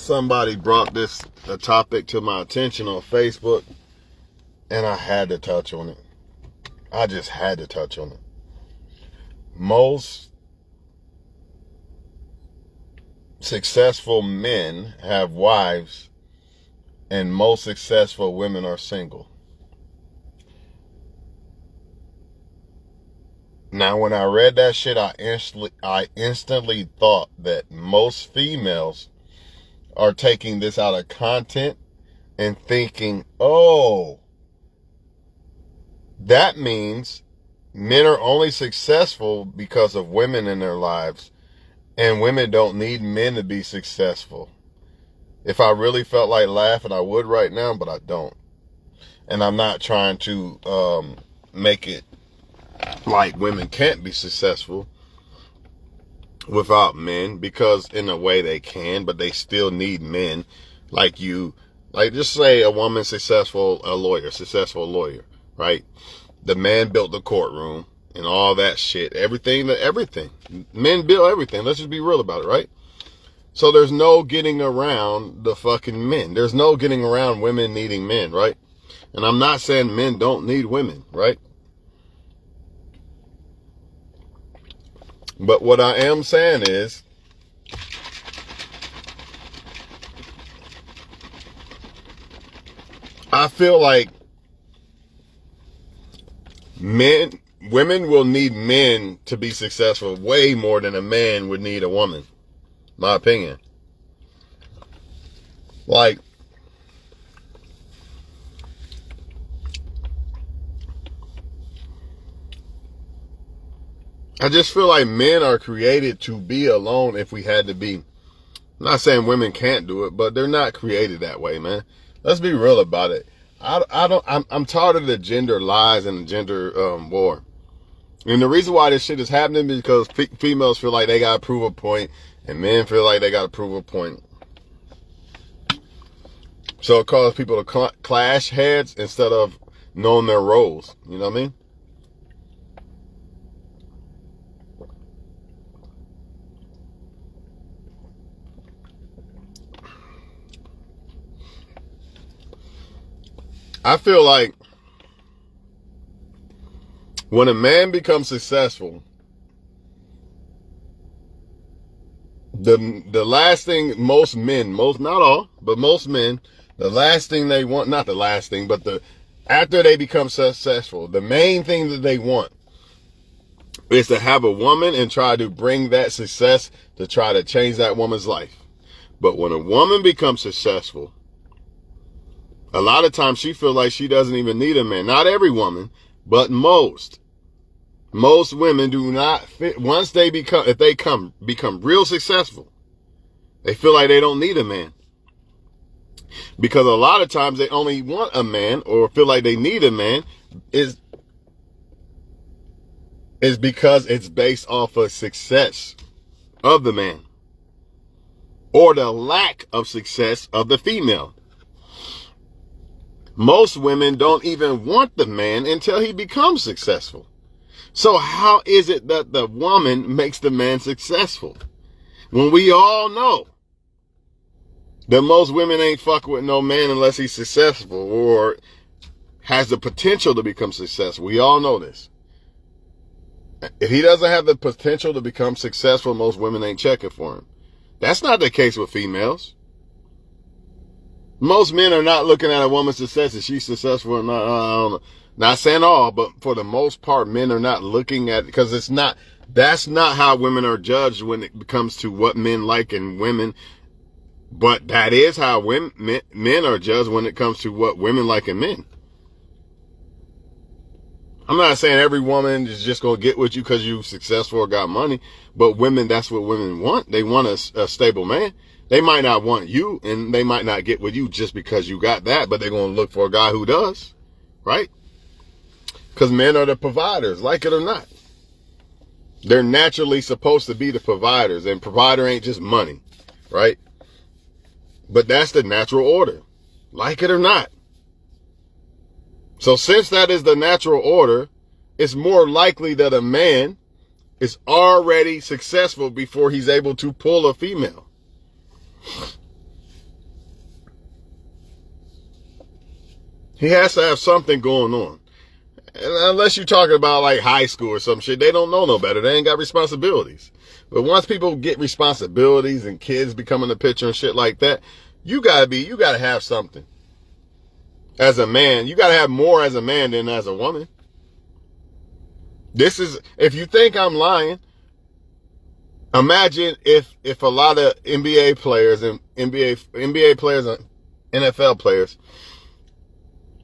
somebody brought a topic to my attention on Facebook, and I had to touch on it. I just had to touch on it. Most successful men have wives, and most successful women are single. Now, when I read that shit, I instantly thought that most females are taking this out of content and thinking, oh, that means men are only successful because of women in their lives, and women don't need men to be successful. If I really felt like laughing, I would right now, but I don't. And I'm not trying to make it like women can't be successful without men, because in a way they can, but they still need men like you. Like, just say a woman successful lawyer, right? The man built the courtroom and all that shit, everything. Men build everything. Let's just be real about it, right? So there's no getting around the fucking men. There's no getting around women needing men, right? And I'm not saying men don't need women, right? But what I am saying is, I feel like women will need men to be successful way more than a man would need a woman. My opinion. Like, I just feel like men are created to be alone if we had to be. I'm not saying women can't do it, but they're not created that way, man. Let's be real about it. I'm tired of the gender lies and the gender war. And the reason why this shit is happening is because females feel like they gotta prove a point, and men feel like they gotta prove a point. So it causes people to clash heads instead of knowing their roles. You know what I mean? I feel like when a man becomes successful, the last thing most men, not all, but most men, the last thing they want, not the last thing, but after they become successful, the main thing that they want is to have a woman and try to bring that success to try to change that woman's life. But when a woman becomes successful, a lot of times she feels like she doesn't even need a man. Not every woman, but most. Most women do not fit. Once they become real successful, they feel like they don't need a man. Because a lot of times they only want a man, or feel like they need a man, is because it's based off of success of the man, or the lack of success of the female. Most women don't even want the man until he becomes successful. So how is it that the woman makes the man successful? When we all know that most women ain't fucking with no man unless he's successful or has the potential to become successful. We all know this. If he doesn't have the potential to become successful, most women ain't checking for him. That's not the case with females. Most men are not looking at a woman's success. Is she successful or not? I don't know. Not saying all, but for the most part, men are not looking at it, because that's not how women are judged when it comes to what men like in women. But that is how men are judged when it comes to what women like in men. I'm not saying every woman is just going to get with you because you're successful or got money, but women, that's what women want. They want a stable man. They might not want you, and they might not get with you just because you got that, but they're going to look for a guy who does, right? Because men are the providers, like it or not. They're naturally supposed to be the providers, and provider ain't just money, right? But that's the natural order, like it or not. So since that is the natural order, it's more likely that a man is already successful before he's able to pull a female. He has to have something going on. And unless you're talking about like high school or some shit, they don't know no better. They ain't got responsibilities. But once people get responsibilities and kids become in the picture and shit like that, you gotta have something. As a man, you gotta have more as a man than as a woman. If you think I'm lying, imagine if a lot of NBA players and NBA players and NFL players,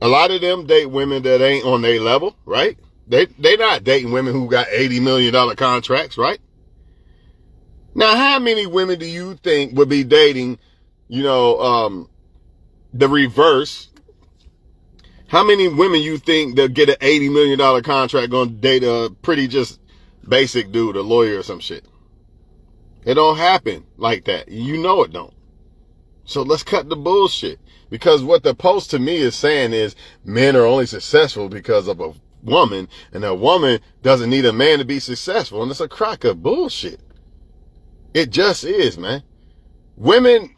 a lot of them date women that ain't on their level, right? They not dating women who got $80 million contracts, right? Now, how many women do you think would be dating, the reverse? How many women you think that get an $80 million contract gonna date a pretty just basic dude, a lawyer or some shit? It don't happen like that. You know it don't. So let's cut the bullshit. Because what the post to me is saying is men are only successful because of a woman, and a woman doesn't need a man to be successful. And it's a crock of bullshit. It just is, man. Men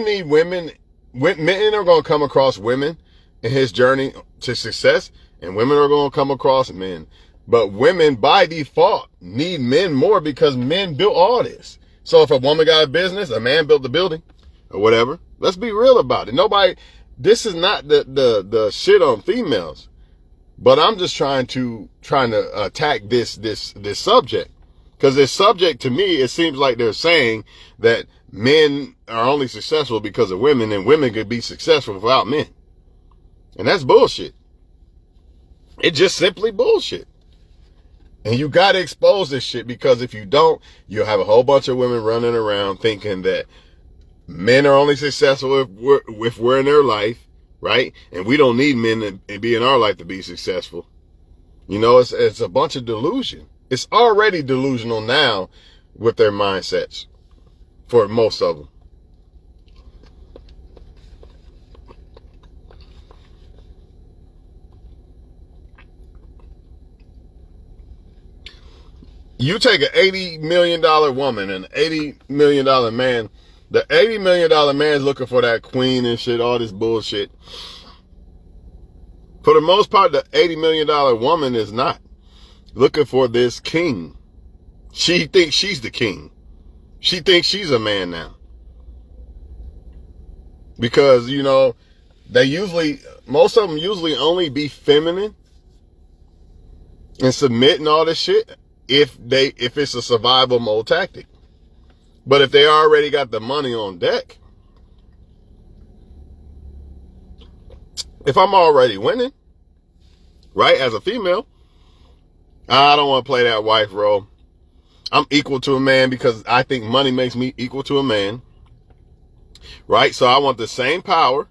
need women. Men are going to come across women in his journey to success, and women are going to come across men. But women by default need men more because men built all this. So if a woman got a business, a man built the building or whatever. Let's be real about it. This is not the shit on females, but I'm just trying to attack this subject. Because this subject, to me, it seems like they're saying that men are only successful because of women, and women could be successful without men. And that's bullshit. It's just simply bullshit. And you got to expose this shit, because if you don't, you'll have a whole bunch of women running around thinking that men are only successful if we're in their life, right? And we don't need men to be in our life to be successful. It's a bunch of delusion. It's already delusional now with their mindsets for most of them. You take an $80 million woman and an $80 million man. The $80 million man is looking for that queen and shit, all this bullshit. For the most part, the $80 million woman is not looking for this king. She thinks she's the king. She thinks she's a man now. Because, most of them usually only be feminine and submit and all this shit if it's a survival mode tactic. But if they already got the money on deck, if I'm already winning, right, as a female, I don't want to play that wife role. I'm equal to a man because I think money makes me equal to a man, right? So I want the same power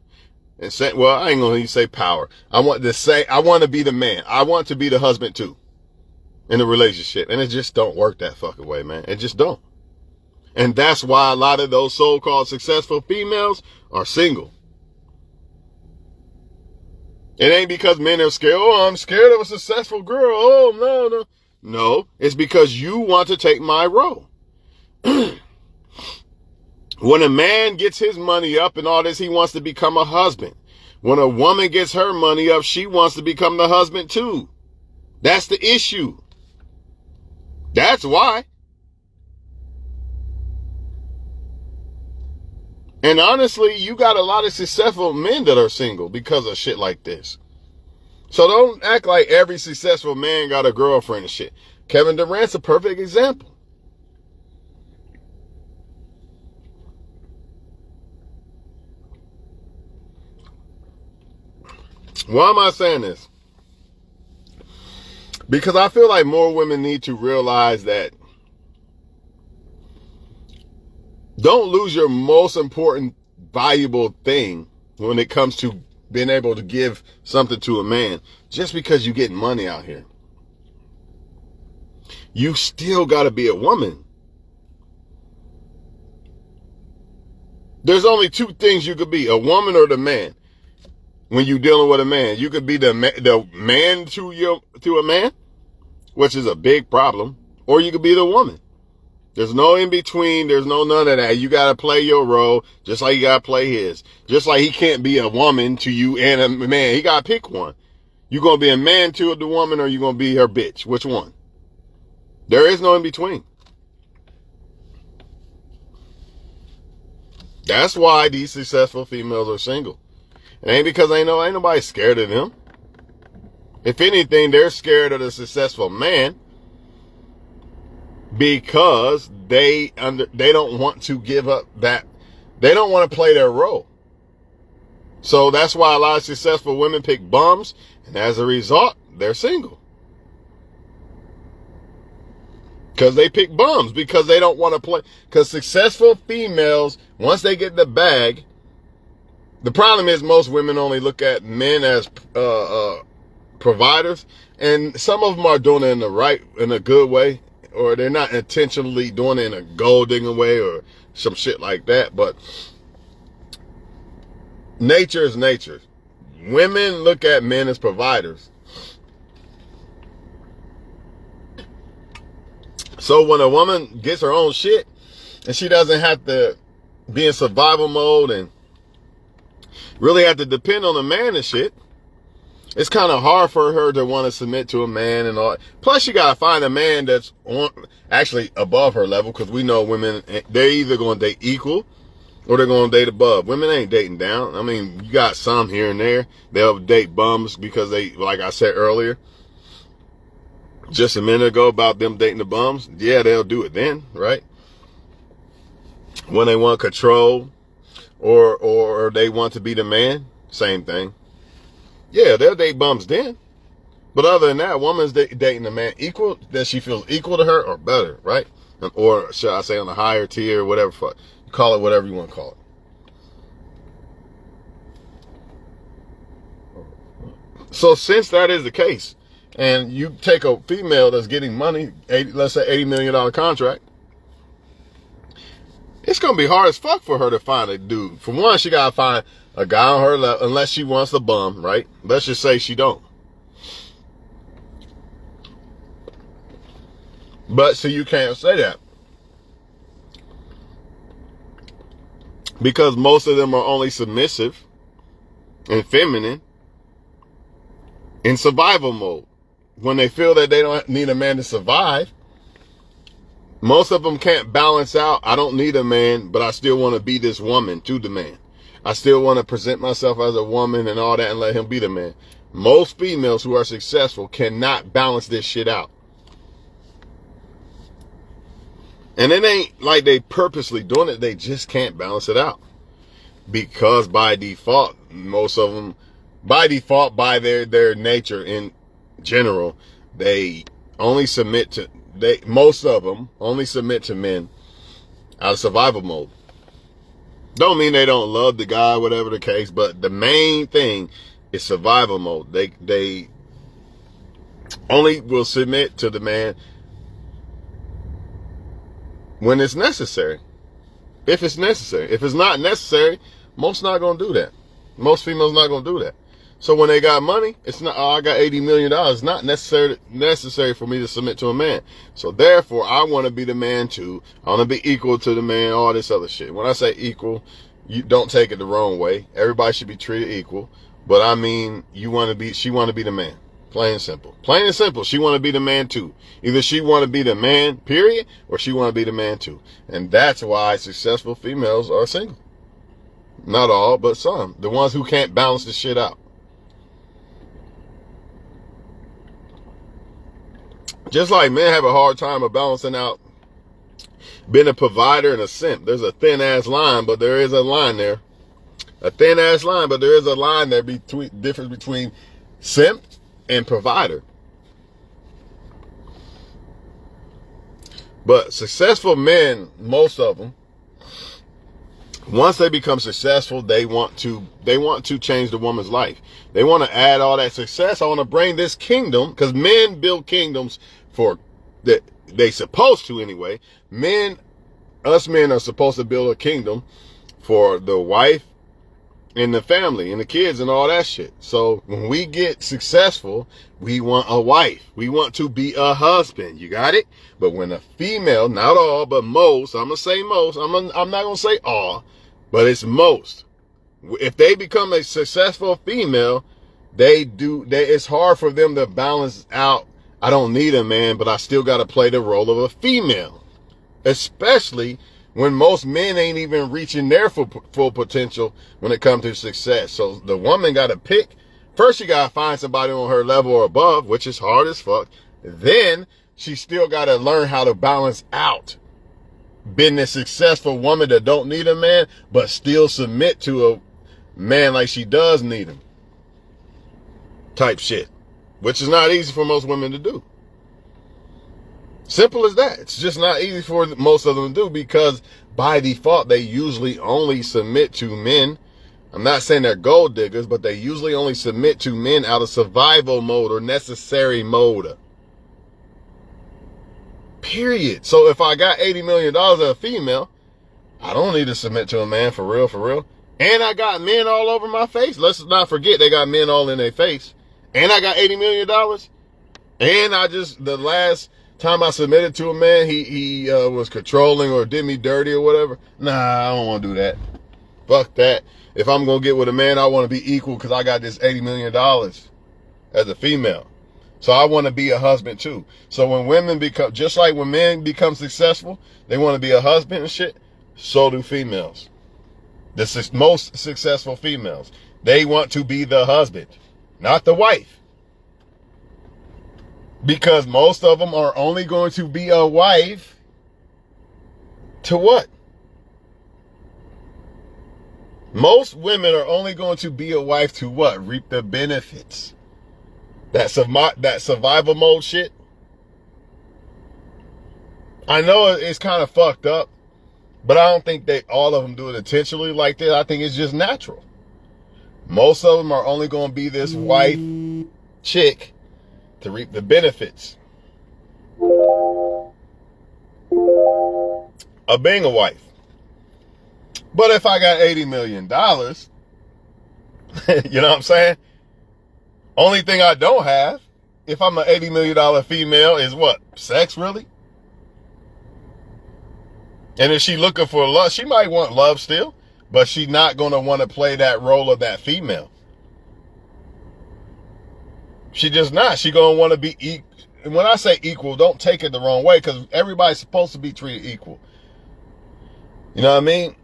and say, well, I ain't going to say power. I want to be the man. I want to be the husband too in a relationship. And it just don't work that fucking way, man. It just don't. And that's why a lot of those so-called successful females are single. It ain't because men are scared. Oh, I'm scared of a successful girl. Oh, no. No, it's because you want to take my role. When a man gets his money up and all this, he wants to become a husband. When a woman gets her money up, she wants to become the husband too. That's the issue. That's why. And honestly, you got a lot of successful men that are single because of shit like this. So don't act like every successful man got a girlfriend and shit. Kevin Durant's a perfect example. Why am I saying this? Because I feel like more women need to realize that don't lose your most important, valuable thing when it comes to being able to give something to a man just because you get money out here. You still got to be a woman. There's only two things you could be, a woman or the man. When you're dealing with a man, you could be the man to a man, which is a big problem, or you could be the woman. There's no in between. There's no none of that. You got to play your role just like you got to play his. Just like he can't be a woman to you and a man. He got to pick one. You going to be a man to the woman, or you going to be her bitch? Which one? There is no in between. That's why these successful females are single. It ain't because ain't nobody scared of them. If anything, they're scared of the successful man because they don't want to give up that. They don't want to play their role. So that's why a lot of successful women pick bums, and as a result, they're single. Because they pick bums, because they don't want to play. Because successful females, once they get the bag, the problem is most women only look at men as providers, and some of them are doing it in a good way, or they're not intentionally doing it in a gold digging way or some shit like that. But nature is nature. Women look at men as providers. So when a woman gets her own shit and she doesn't have to be in survival mode and really have to depend on a man and shit, it's kind of hard for her to want to submit to a man and all. Plus, you got to find a man that's actually above her level, because we know women, they're either going to date equal or they're going to date above. Women ain't dating down. I mean, you got some here and there. They'll date bums because they, like I said earlier, just a minute ago about them dating the bums. Yeah, they'll do it then, right? When they want control or they want to be the man, same thing. Yeah, they'll date bums then. But other than that, a woman's dating a man equal, that she feels equal to her or better, right? Or should I say on a higher tier, whatever, call it whatever you want to call it. So since that is the case, and you take a female that's getting money, let's say $80 million contract, it's going to be hard as fuck for her to find a dude. For one, she got to find a guy on her level, unless she wants a bum, right? Let's just say she don't. But so you can't say that, because most of them are only submissive and feminine in survival mode. When they feel that they don't need a man to survive, most of them can't balance out. I don't need a man, but I still want to be this woman to the man. I still want to present myself as a woman and all that and let him be the man. Most females who are successful cannot balance this shit out. And it ain't like they purposely doing it. They just can't balance it out. Because by default, most of them, by default, by their nature in general, they only submit to, most of them only submit to men out of survival mode. Don't mean they don't love the guy, whatever the case, but the main thing is survival mode. They only will submit to the man when it's necessary. If it's necessary. If it's not necessary, most not going to do that. Most females not going to do that. So when they got money, it's not, oh, I got $80 million. It's not necessary for me to submit to a man. So therefore, I want to be the man too. I want to be equal to the man, all this other shit. When I say equal, you don't take it the wrong way. Everybody should be treated equal. But I mean, she want to be the man. Plain and simple. Plain and simple. She want to be the man too. Either she want to be the man, period, or she want to be the man too. And that's why successful females are single. Not all, but some. The ones who can't balance the shit out. Just like men have a hard time of balancing out being a provider and a simp. There's a thin ass line, but there is a line there. A thin ass line, but there is a line there difference between simp and provider. But successful men, most of them, once they become successful, they want to change the woman's life. They want to add all that success. I want to bring this kingdom, because men build kingdoms for that they supposed to anyway. Us men are supposed to build a kingdom for the wife and the family and the kids and all that shit. So when we get successful, we want a wife. We want to be a husband. You got it? But when a female, not all, but most, I'm going to say most, I'm not going to say all, but it's most. If they become a successful female, it's hard for them to balance out. I don't need a man, but I still got to play the role of a female. Especially when most men ain't even reaching their full potential when it comes to success. So the woman got to pick. First, she got to find somebody on her level or above, which is hard as fuck. Then she still got to learn how to balance out being a successful woman that don't need a man, but still submit to a man like she does need him. Type shit. Which is not easy for most women to do. Simple as that. It's just not easy for most of them to do because by default, they usually only submit to men. I'm not saying they're gold diggers, but they usually only submit to men out of survival mode or necessary mode. Period. So if I got $80 million as a female, I don't need to submit to a man for real, for real. And I got men all over my face. Let's not forget they got men all in their face. And I got $80 million. And the last time I submitted to a man, he was controlling or did me dirty or whatever. Nah, I don't want to do that. Fuck that. If I'm going to get with a man, I want to be equal because I got this $80 million as a female. So I want to be a husband too. So when women become, just like when men become successful, they want to be a husband and shit, so do females. The most successful females. They want to be the husband, not the wife. Because most of them are only going to be a wife to what? Most women are only going to be a wife to what? Reap the benefits. That survival mode shit. I know it's kind of fucked up, but I don't think all of them do it intentionally like that. I think it's just natural. Most of them are only going to be this wife chick to reap the benefits of being a wife. But if I got $80 million, you know what I'm saying? Only thing I don't have, if I'm an $80 million female, is what? Sex, really? And if she looking for love, she might want love still, but she's not going to want to play that role of that female. She just not. She going to want to be equal. And when I say equal, don't take it the wrong way, because everybody's supposed to be treated equal. You know what I mean?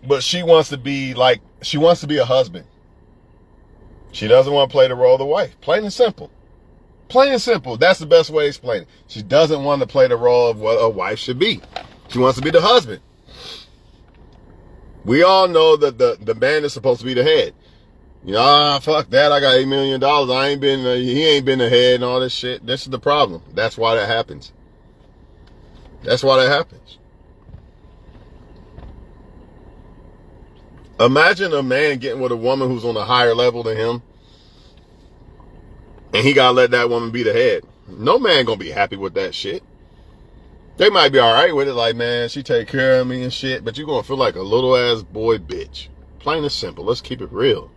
But she wants to be a husband. She doesn't want to play the role of the wife. Plain and simple. Plain and simple. That's the best way to explain it. She doesn't want to play the role of what a wife should be. She wants to be the husband. We all know that the man is supposed to be the head. You know, fuck that. I got $8 million. He ain't been the head and all this shit. This is the problem. That's why that happens. That's why that happens. Imagine a man getting with a woman who's on a higher level than him, and he gotta let that woman be the head. No man gonna be happy with that shit. They might be all right with it, like, man, she take care of me and shit, but you're gonna feel like a little ass boy bitch. Plain and simple. Let's keep it real.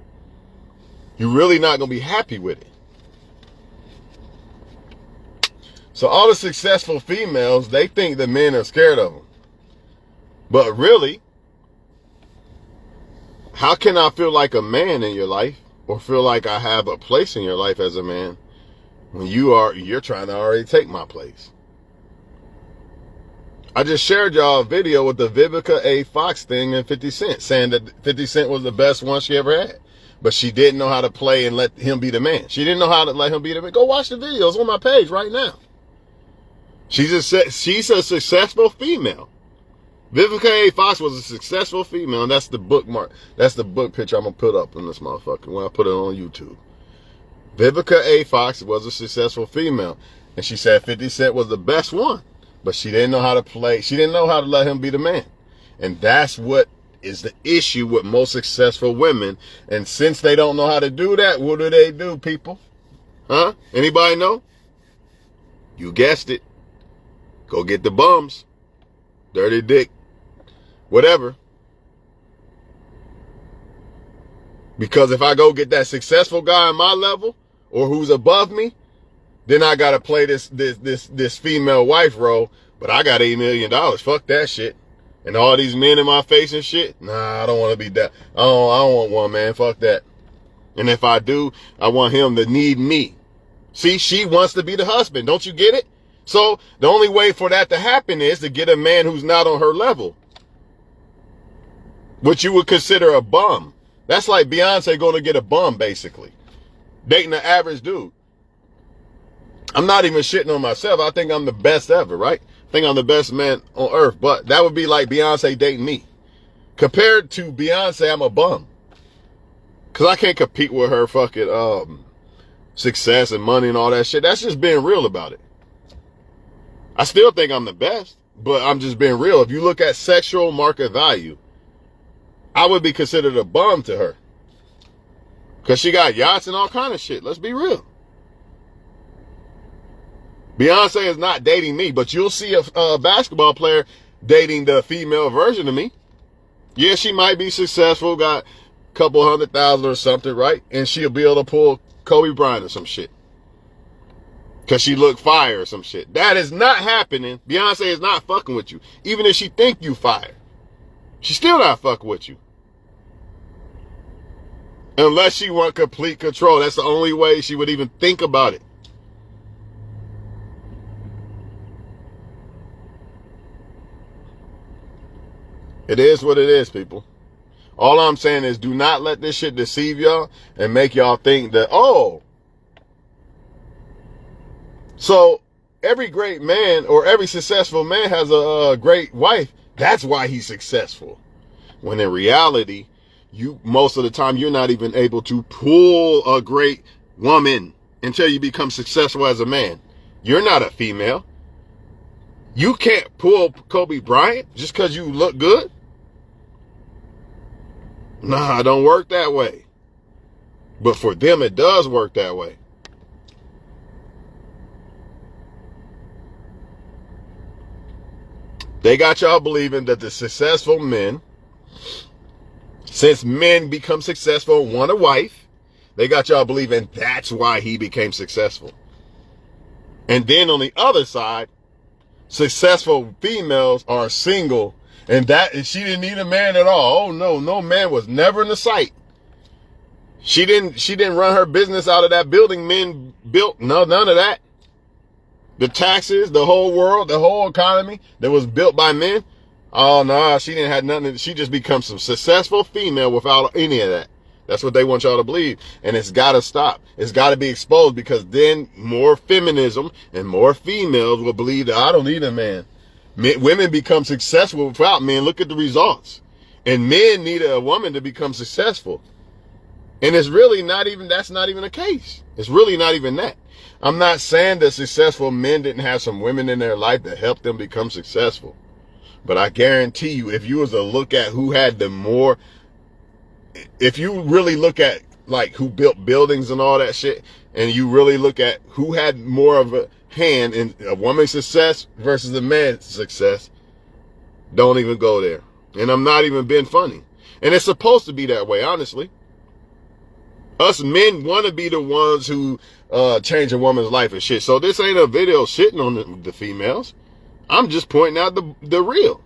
You're really not gonna be happy with it. So all the successful females, they think the men are scared of them. But really, how can I feel like a man in your life, or feel like I have a place in your life as a man, when you're trying to already take my place? I just shared y'all a video with the Vivica A. Fox thing and 50 Cent, saying that 50 Cent was the best one she ever had. But she didn't know how to play and let him be the man. She didn't know how to let him be the man. Go watch the videos on my page right now. She's a successful female. Vivica A. Fox was a successful female, and that's the bookmark. That's the book picture I'm going to put up in this motherfucker when I put it on YouTube. Vivica A. Fox was a successful female, and she said 50 Cent was the best one, but she didn't know how to play. She didn't know how to let him be the man. And that's what is the issue with most successful women. And since they don't know how to do that, what do, people? Huh? Anybody know? You guessed it. Go get the bums. Dirty dick. Whatever. Because if I go get that successful guy on my level or who's above me, then I gotta play this female wife role. But I got $8 million. Fuck that shit. And all these men in my face and shit. Nah, I don't want to be that. I don't want one, man. Fuck that. And if I do, I want him to need me. See, she wants to be the husband. Don't you get it? So the only way for that to happen is to get a man who's not on her level. What you would consider a bum. That's like Beyonce going to get a bum, basically. Dating an average dude. I'm not even shitting on myself. I think I'm the best ever, right? I think I'm the best man on earth. But that would be like Beyonce dating me. Compared to Beyonce, I'm a bum. Because I can't compete with her fucking success and money and all that shit. That's just being real about it. I still think I'm the best, but I'm just being real. If you look at sexual market value, I would be considered a bum to her. Because she got yachts and all kind of shit. Let's be real. Beyonce is not dating me, but you'll see a basketball player dating the female version of me. Yeah, she might be successful, got a couple 100,000 or something, right? And she'll be able to pull Kobe Bryant or some shit. Because she look fire or some shit. That is not happening. Beyonce is not fucking with you. Even if she think you fire. She's still not fucking with you. Unless she want complete control. That's the only way she would even think about it. It is what it is, people. All I'm saying is do not let this shit deceive y'all and make y'all think that, oh, so every great man or every successful man has a great wife. That's why he's successful. When in reality, most of the time, you're not even able to pull a great woman until you become successful as a man. You're not a female. You can't pull Kobe Bryant just because you look good. Nah, it don't work that way. But for them, it does work that way. They got y'all believing that the successful men, since men become successful and want a wife, they got y'all believing that's why he became successful. And then on the other side, successful females are single, and she didn't need a man at all. Oh no man was never in the sight. She didn't run her business out of that building men built. No, none of that. The taxes, the whole world, the whole economy that was built by men. Oh no, she didn't have nothing. She just becomes some successful female without any of that. That's what they want y'all to believe. And it's got to stop. It's got to be exposed, because then more feminism and more females will believe that I don't need a man. Women become successful without men. Look at the results. And men need a woman to become successful. And it's really not even, that's not even the case. It's really not even that. I'm not saying that successful men didn't have some women in their life that helped them become successful. But I guarantee you, if you was to look at who had the more, if you really look at like who built buildings and all that shit, and you really look at who had more of a hand in a woman's success versus a man's success, don't even go there. And I'm not even being funny. And it's supposed to be that way, honestly. Us men want to be the ones who change a woman's life and shit. So this ain't a video shitting on the females. I'm just pointing out the real.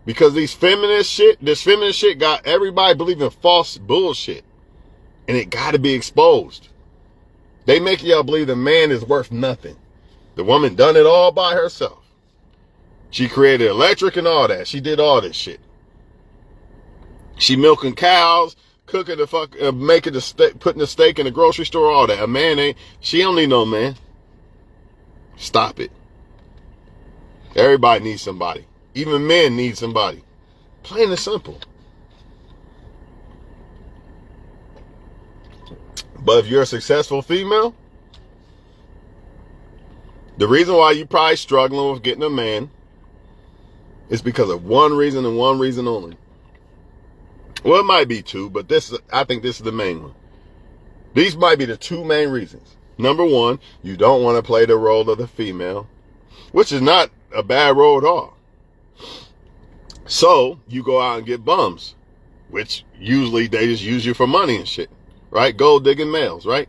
Because this feminist shit got everybody believing false bullshit. And it got to be exposed. They make y'all believe the man is worth nothing. The woman done it all by herself. She created electric and all that. She did all this shit. She milking cows, cooking the fuck, making the steak, putting the steak in the grocery store, all that. A man she don't need no man. Stop it. Everybody needs somebody. Even men need somebody. Plain and simple. But if you're a successful female, the reason why you're probably struggling with getting a man is because of one reason and one reason only. Well, it might be two, but I think this is the main one. These might be the two main reasons. Number one, you don't want to play the role of the female, which is not a bad role at all. So you go out and get bums. which usually they just use you for money and shit, right? Gold digging males, right?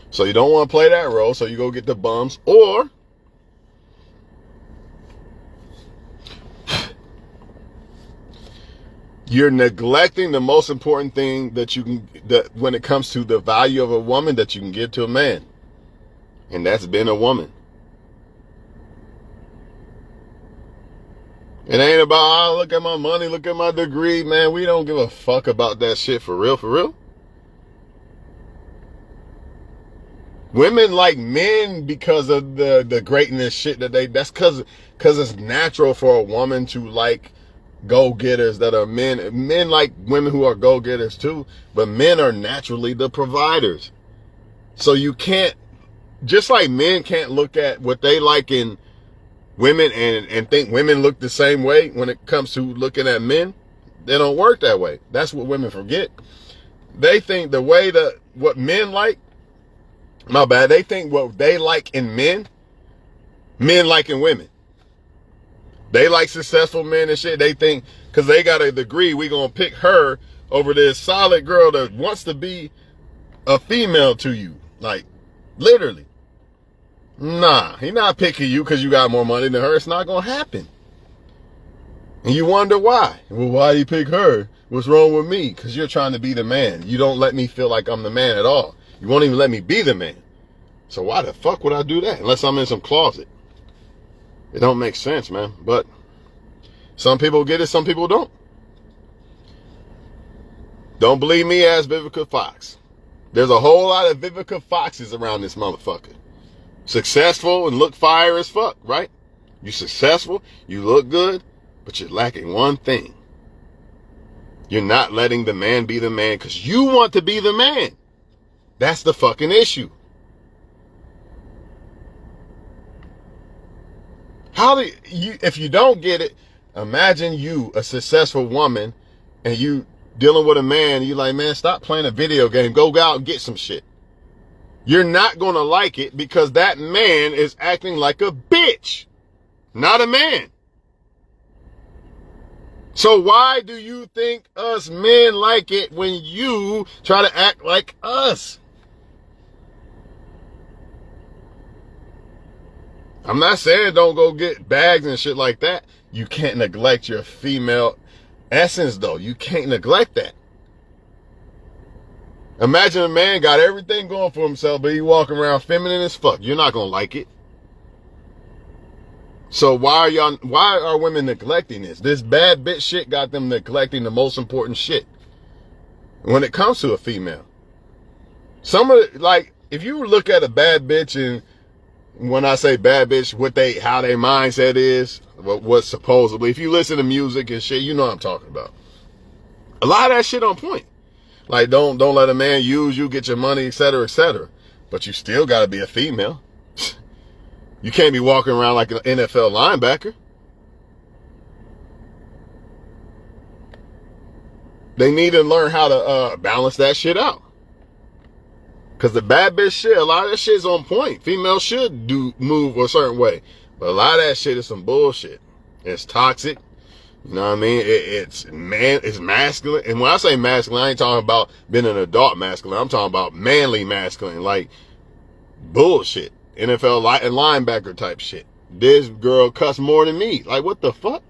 So you don't want to play that role, so you go get the bums, or you're neglecting the most important thing that you can, that when it comes to the value of a woman that you can give to a man, and that's being a woman. It ain't about, oh, look at my money, look at my degree, man. We don't give a fuck about that shit for real, for real. Women like men because of the greatness shit that that's because it's natural for a woman to like go-getters that are men. Men like women who are go-getters too, but men are naturally the providers. So you can't, just like men can't look at what they like in women and think women look the same way when it comes to looking at men. They don't work that way. That's what women forget. They think the way that what men like, my bad, they think what they like in men like in women. They like successful men and shit. They think because they got a degree, we gonna pick her over this solid girl that wants to be a female to you. Like, literally. Nah, he not picking you because you got more money than her. It's not gonna happen. And you wonder why. Well, why do you pick her? What's wrong with me? Because you're trying to be the man. You don't let me feel like I'm the man at all. You won't even let me be the man. So why the fuck would I do that? Unless I'm in some closet. It don't make sense, man. But some people get it, some people don't. Don't believe me, ask Vivica Fox. There's a whole lot of Vivica Foxes around this motherfucker. Successful and look fire as fuck, right? You successful, you look good, but you're lacking one thing. You're not letting the man be the man because you want to be the man. That's the fucking issue. How do you, if you don't get it, imagine you, a successful woman, and you dealing with a man, and you like, man, stop playing a video game, go out and get some shit. You're not going to like it because that man is acting like a bitch, not a man. So why do you think us men like it when you try to act like us? I'm not saying don't go get bags and shit like that. You can't neglect your female essence, though. You can't neglect that. Imagine a man got everything going for himself, but he walking around feminine as fuck. You're not gonna like it. So why are women neglecting this? This bad bitch shit got them neglecting the most important shit when it comes to a female. Some of it, like, if you look at a bad bitch, and when I say bad bitch, how their mindset is, what supposedly, if you listen to music and shit, you know what I'm talking about. A lot of that shit on point. Like, don't let a man use you, get your money, etc., etc. But you still got to be a female. You can't be walking around like an NFL linebacker. They need to learn how to balance that shit out. Because the bad bitch shit, a lot of that shit's on point. Females should move a certain way. But a lot of that shit is some bullshit. It's toxic. You know what I mean? It's masculine. And when I say masculine, I ain't talking about being an adult masculine. I'm talking about manly masculine. Like bullshit. NFL and linebacker type shit. This girl cuss more than me. Like, what the fuck?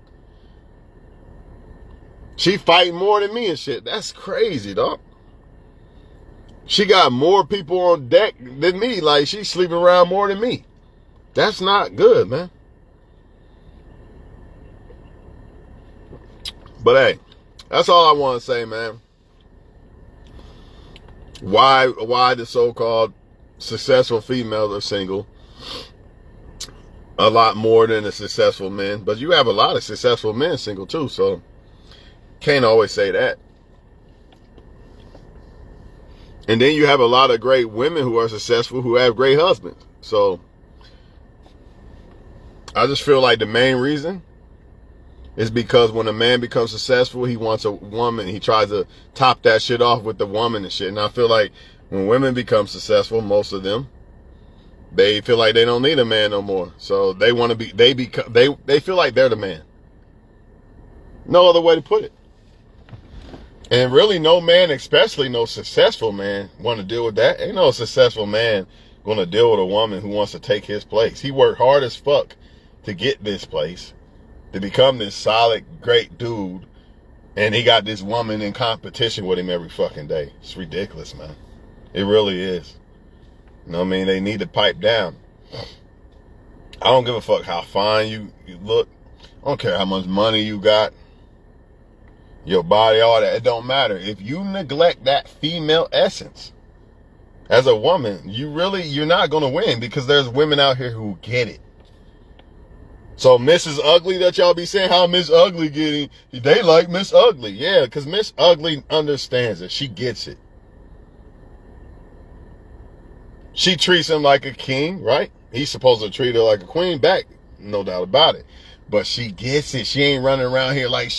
She fighting more than me and shit. That's crazy, dog. She got more people on deck than me. Like, she's sleeping around more than me. That's not good, man. But hey, that's all I want to say, man. Why the so-called successful females are single a lot more than the successful men. But you have a lot of successful men single too, so can't always say that. And then you have a lot of great women who are successful who have great husbands. So I just feel like the main reason is because when a man becomes successful, he wants a woman. He tries to top that shit off with the woman and shit. And I feel like when women become successful, most of them, they feel like they don't need a man no more. So they want to be, they feel like they're the man. No other way to put it. And really no man, especially no successful man, want to deal with that. Ain't no successful man going to deal with a woman who wants to take his place. He worked hard as fuck to get this place, to become this solid, great dude. And he got this woman in competition with him every fucking day. It's ridiculous, man. It really is. You know what I mean? They need to pipe down. I don't give a fuck how fine you look. I don't care how much money you got. Your body, all that. It don't matter. If you neglect that female essence as a woman, you're not going to win, because there's women out here who get it. So Mrs. Ugly that y'all be saying, how Miss Ugly getting, they like Miss Ugly. Yeah, because Miss Ugly understands it. She gets it. She treats him like a king, right? He's supposed to treat her like a queen back. No doubt about it. But she gets it. She ain't running around here like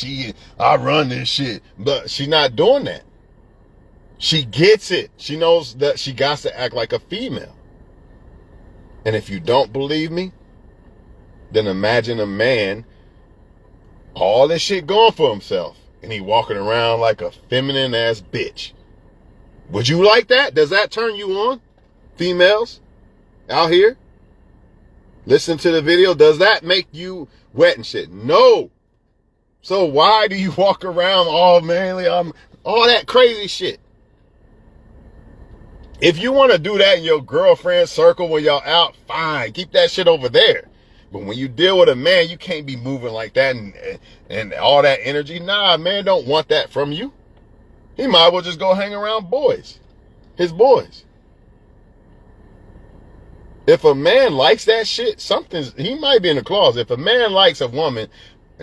I run this shit. But she's not doing that. She gets it. She knows that she got to act like a female. And if you don't believe me, then imagine a man, all this shit going for himself, and he walking around like a feminine ass bitch. Would you like that? Does that turn you on? Females out here? Listen to the video. Does that make you wet and shit? No. So why do you walk around all manly, all that crazy shit? If you want to do that in your girlfriend circle when y'all out, fine. Keep that shit over there. But when you deal with a man, you can't be moving like that and all that energy. Nah, man don't want that from you. He might as well just go hang around boys. His boys. If a man likes that shit, he might be in the closet. If a man likes a woman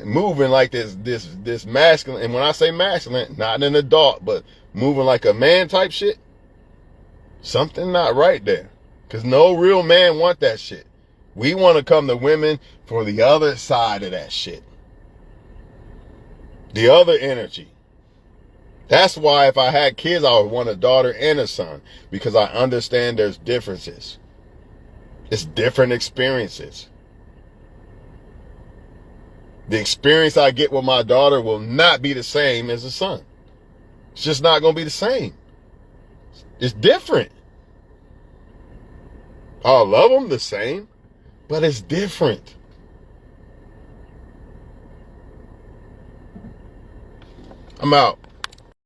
moving like this masculine, and when I say masculine, not an adult, but moving like a man type shit, something not right there. Because no real man want that shit. We want to come to women for the other side of that shit. The other energy. That's why if I had kids, I would want a daughter and a son. Because I understand there's differences. It's different experiences. The experience I get with my daughter will not be the same as a son. It's just not going to be the same. It's different. I love them the same, but it's different. I'm out.